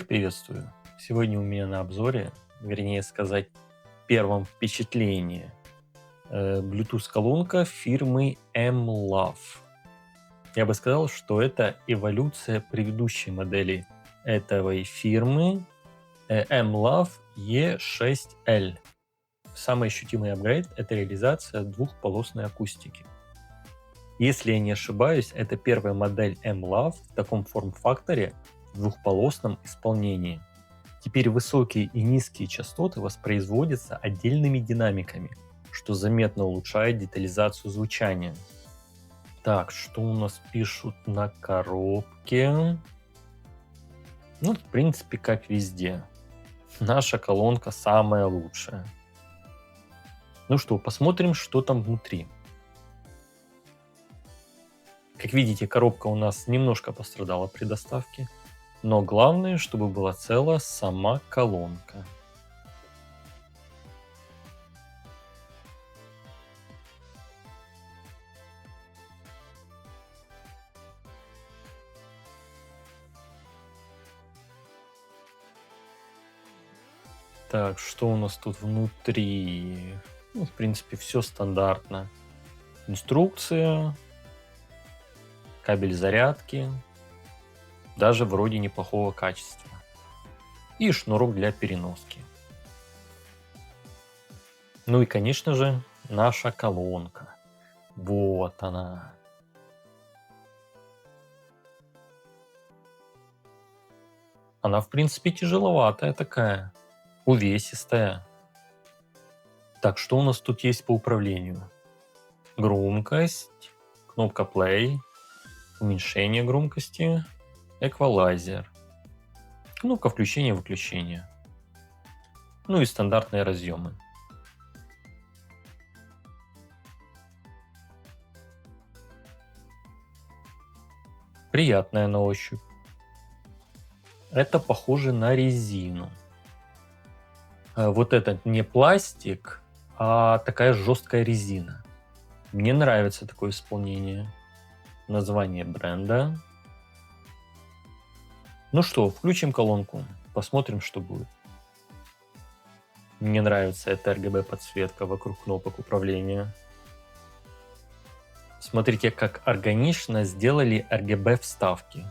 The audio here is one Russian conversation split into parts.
Приветствую! Сегодня у меня на обзоре, вернее сказать, первом впечатлении, Bluetooth-колонка фирмы mLove. Я бы сказал, что это эволюция предыдущей модели этой фирмы mLove E6L. Самый ощутимый апгрейд — это реализация двухполосной акустики. Если я не ошибаюсь, это первая модель mLove в таком форм-факторе в двухполосном исполнении. Теперь высокие и низкие частоты воспроизводятся отдельными динамиками, что заметно улучшает детализацию звучания. Так, что у нас пишут на коробке? Ну, в принципе, как везде. Наша колонка самая лучшая. Ну что, посмотрим, что там внутри. Как видите, коробка у нас немножко пострадала при доставке, но главное, чтобы была цела сама колонка. Так, что у нас тут внутри? Ну, в принципе, все стандартно. Инструкция, кабель зарядки, даже вроде неплохого качества. И шнурок для переноски. Ну и, конечно же, наша колонка. Вот она. Она, в принципе, тяжеловатая такая, увесистая. Так, что у нас тут есть по управлению? Громкость, кнопка play, уменьшение громкости, эквалайзер, кнопка включения-выключения, ну и стандартные разъемы. Приятная на ощупь. Это похоже на резину. Вот этот не пластик, а такая жесткая резина. Мне нравится такое исполнение. Название бренда. Ну что, включим колонку, посмотрим, что будет. Мне нравится эта RGB подсветка вокруг кнопок управления. Смотрите, как органично сделали RGB вставки.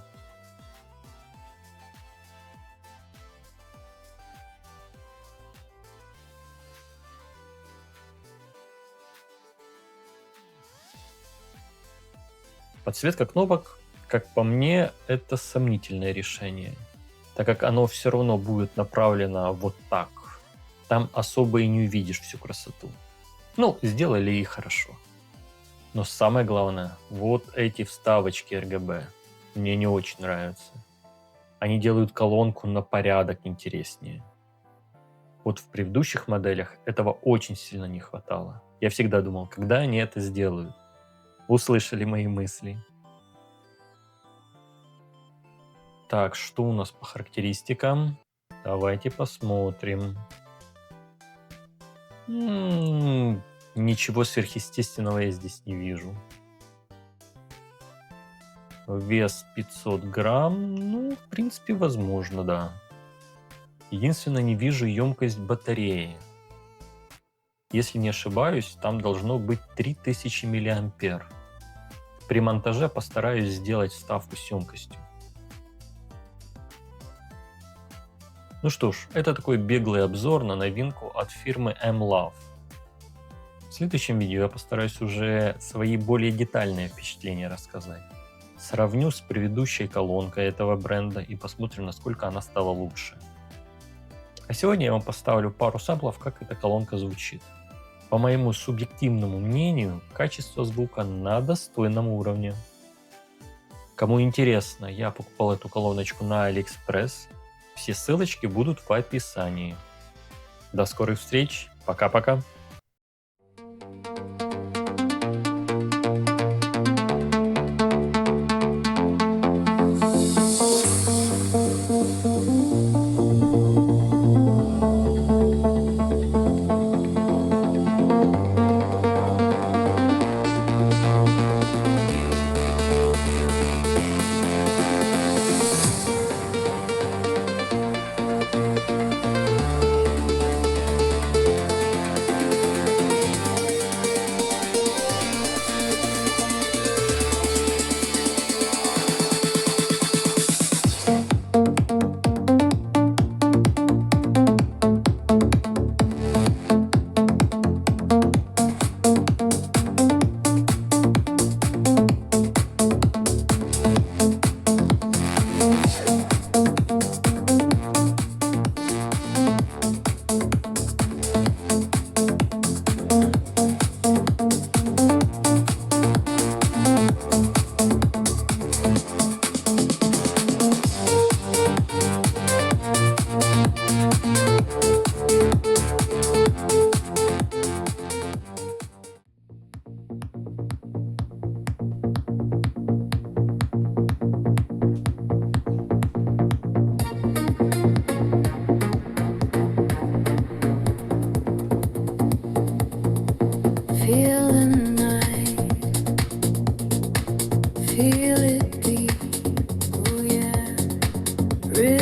Подсветка кнопок, как по мне, это сомнительное решение, так как оно все равно будет направлено вот так. Там особо и не увидишь всю красоту. Ну, сделали и хорошо. Но самое главное, вот эти вставочки RGB мне не очень нравятся. Они делают колонку на порядок интереснее. Вот в предыдущих моделях этого очень сильно не хватало. Я всегда думал, когда они это сделают. Услышали мои мысли. Так, что у нас по характеристикам? Давайте посмотрим. Ничего сверхъестественного я здесь не вижу. Вес 500 грамм, ну, в принципе, возможно, да. Единственное, не вижу емкость батареи. Если не ошибаюсь, там должно быть 3000 мА. При монтаже постараюсь сделать вставку с емкостью. Ну что ж, это такой беглый обзор на новинку от фирмы mLove. В следующем видео я постараюсь уже свои более детальные впечатления рассказать. Сравню с предыдущей колонкой этого бренда и посмотрим, насколько она стала лучше. А сегодня я вам поставлю пару сэмплов, как эта колонка звучит. По моему субъективному мнению, качество звука на достойном уровне. Кому интересно, я покупал эту колоночку на AliExpress. Все ссылочки будут в описании. До скорых встреч. Пока-пока.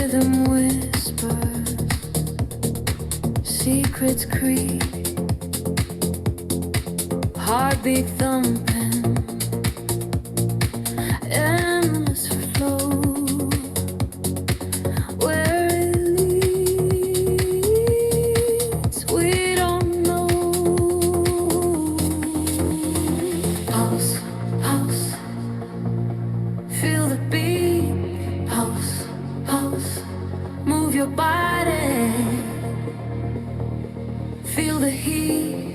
Rhythm whispers, secrets creep, heartbeat thumping, endless flow. Where it leads, we don't know. Pulse, pulse, feel the beat. Pulse, pulse, move your body. Feel the heat.